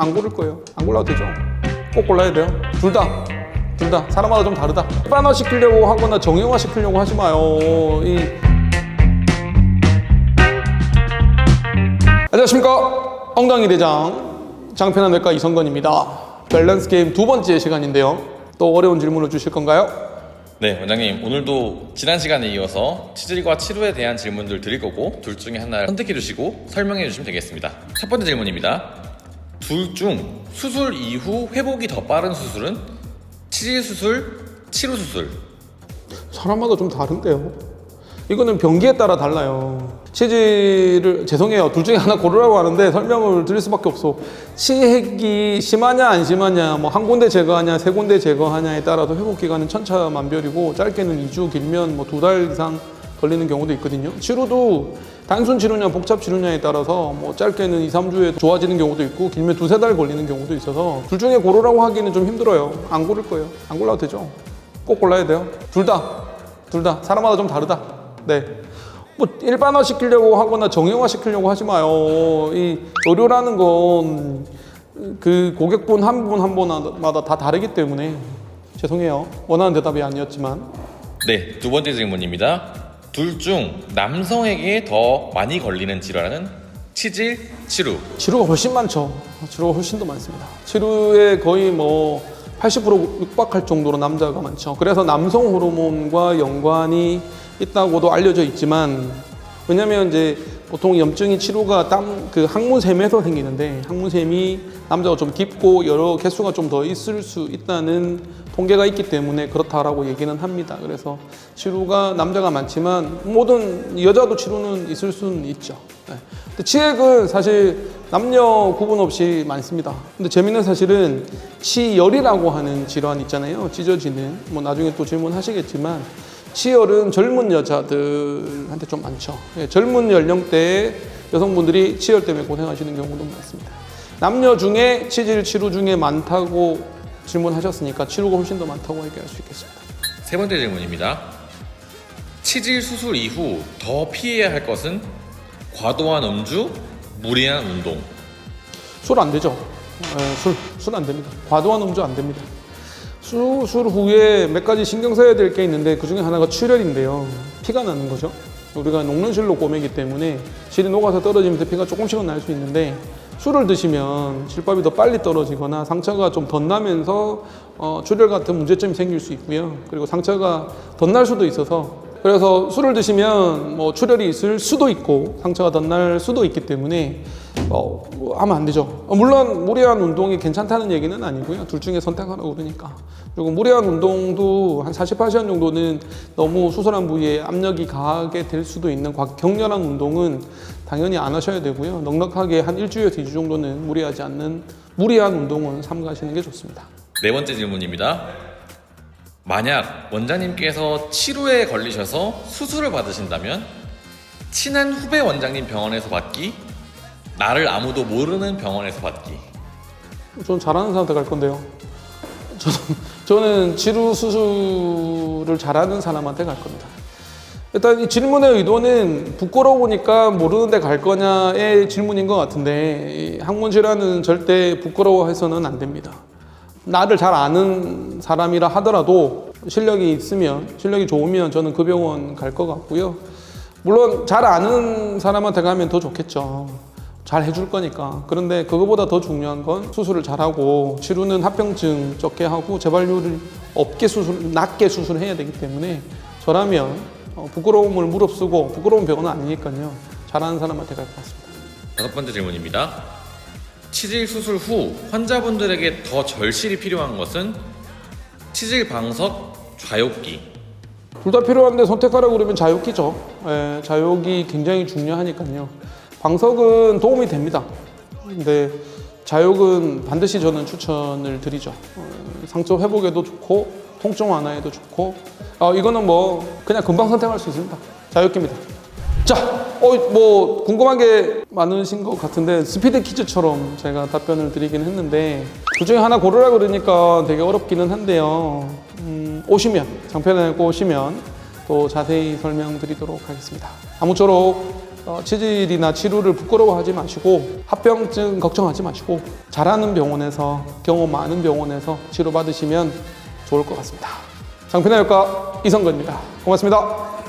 안 고를 거예요. 안 골라도 되죠. 꼭 골라야 돼요. 둘 다. 사람마다 좀 다르다. 일반화 시키려고 하거나 정형화 시키려고 하지 마요. 안녕하십니까. 엉덩이 대장 장편환외과 이성건입니다. 밸런스 게임 두 번째 시간인데요. 또 어려운 질문을 주실 건가요? 네, 원장님 오늘도 지난 시간에 이어서 치질과 치료에 대한 질문들 드릴 거고 둘 중에 하나를 선택해 주시고 설명해 주시면 되겠습니다. 첫 번째 질문입니다. 둘 중 수술 이후 회복이 더 빠른 수술은 치질 수술, 치료 수술? 사람마다 좀 다른데요. 이거는 병기에 따라 달라요. 치질을 죄송해요. 둘 중에 하나 고르라고 하는데 설명을 드릴 수밖에 없어. 치핵이 심하냐 안 심하냐, 뭐 한 군데 제거하냐, 세 군데 제거하냐에 따라서 회복 기간은 천차만별이고 짧게는 2주, 길면 뭐 2달 이상 걸리는 경우도 있거든요. 치료도 단순 치료냐 복잡 치료냐에 따라서 뭐 짧게는 2, 3주에 좋아지는 경우도 있고 길면 2, 3달 걸리는 경우도 있어서 둘 중에 고르라고 하기는 좀 힘들어요. 안 고를 거예요. 안 골라도 되죠. 꼭 골라야 돼요. 둘 다 사람마다 좀 다르다. 네. 뭐 일반화 시키려고 하거나 정형화 시키려고 하지 마요. 이 의료라는 건 그 고객분 한 분마다 다 다르기 때문에 죄송해요. 원하는 대답이 아니었지만. 네, 두 번째 질문입니다. 둘 중 남성에게 더 많이 걸리는 질환은 치질, 치료? 치료가 훨씬 많죠. 치료가 훨씬 더 많습니다. 치료에 거의 뭐 80% 육박할 정도로 남자가 많죠. 그래서 남성 호르몬과 연관이 있다고도 알려져 있지만, 왜냐면 이제 보통 염증이 치료가 그 항문샘에서 생기는데, 항문샘이 남자가 좀 깊고 여러 개수가 좀 더 있을 수 있다는 통계가 있기 때문에 그렇다라고 얘기는 합니다. 그래서 치료가 남자가 많지만 모든 여자도 치료는 있을 수는 있죠. 네. 근데 치핵은 사실 남녀 구분 없이 많습니다. 근데 재밌는 사실은 치열이라고 하는 질환 있잖아요. 찢어지는, 뭐 나중에 또 질문하시겠지만 치열은 젊은 여자들한테 좀 많죠. 예, 젊은 연령대의 여성분들이 치열 때문에 고생하시는 경우도 많습니다. 남녀 중에 치질 치료 중에 많다고 질문하셨으니까 치료가 훨씬 더 많다고 얘기할 수 있겠습니다. 세 번째 질문입니다. 치질 수술 이후 더 피해야 할 것은 과도한 음주, 무리한 운동? 술 안 되죠. 술 안 됩니다. 과도한 음주 안 됩니다. 수술 후에 몇 가지 신경 써야 될 게 있는데 그 중에 하나가 출혈인데요. 피가 나는 거죠. 우리가 녹는실로 꼬매기 때문에 실이 녹아서 떨어지면서 피가 조금씩은 날 수 있는데, 술을 드시면 실밥이 더 빨리 떨어지거나 상처가 좀 덧나면서 출혈 같은 문제점이 생길 수 있고요. 그리고 상처가 덧날 수도 있어서, 그래서 술을 드시면 뭐 출혈이 있을 수도 있고 상처가 덧날 수도 있기 때문에 하면 안 되죠. 물론 무리한 운동이 괜찮다는 얘기는 아니고요. 둘 중에 선택하라고 그러니까. 그리고 무리한 운동도 한 48시간 정도는 너무 수술한 부위에 압력이 가하게 될 수도 있는 격렬한 운동은 당연히 안 하셔야 되고요. 넉넉하게 한 일주일에서 2주 정도는 무리하지 않는 무리한 운동은 삼가시는 게 좋습니다. 네 번째 질문입니다. 만약 원장님께서 치료에 걸리셔서 수술을 받으신다면 친한 후배 원장님 병원에서 받기, 나를 아무도 모르는 병원에서 받기? 저는 잘하는 사람한테 갈 건데요. 저는 치료 수술을 잘하는 사람한테 갈 겁니다. 일단 이 질문의 의도는 부끄러우니까 모르는 데 갈 거냐의 질문인 것 같은데, 항문질환은 절대 부끄러워해서는 안 됩니다. 나를 잘 아는 사람이라 하더라도 실력이 좋으면 저는 그 병원 갈 것 같고요. 물론 잘 아는 사람한테 가면 더 좋겠죠. 잘 해줄 거니까. 그런데 그거보다 더 중요한 건 수술을 잘하고, 치료는 합병증 적게 하고 재발률을 낮게 수술해야 되기 때문에 저라면 부끄러움을 무릅쓰고, 부끄러운 병원은 아니니까요, 잘하는 사람한테 갈 것 같습니다. 다섯 번째 질문입니다. 치질 수술 후 환자분들에게 더 절실히 필요한 것은 치질 방석, 좌욕기? 둘 다 필요한데 선택하라고 그러면 좌욕기죠. 예, 좌욕이 굉장히 중요하니까요. 방석은 도움이 됩니다. 근데 좌욕은 반드시 저는 추천을 드리죠. 상처 회복에도 좋고 통증 완화에도 좋고, 이거는 뭐 그냥 금방 선택할 수 있습니다. 좌욕기입니다. 자, 뭐 궁금한 게 많으신 것 같은데 스피드 퀴즈처럼 제가 답변을 드리긴 했는데, 그 중에 하나 고르라 그러니까 되게 어렵기는 한데요. 장편환외과 오시면 또 자세히 설명드리도록 하겠습니다. 아무쪼록 치질이나 치루를 부끄러워하지 마시고 합병증 걱정하지 마시고 잘하는 병원에서 경험 많은 병원에서 치료받으시면 좋을 것 같습니다. 장편외과 이성근입니다. 고맙습니다.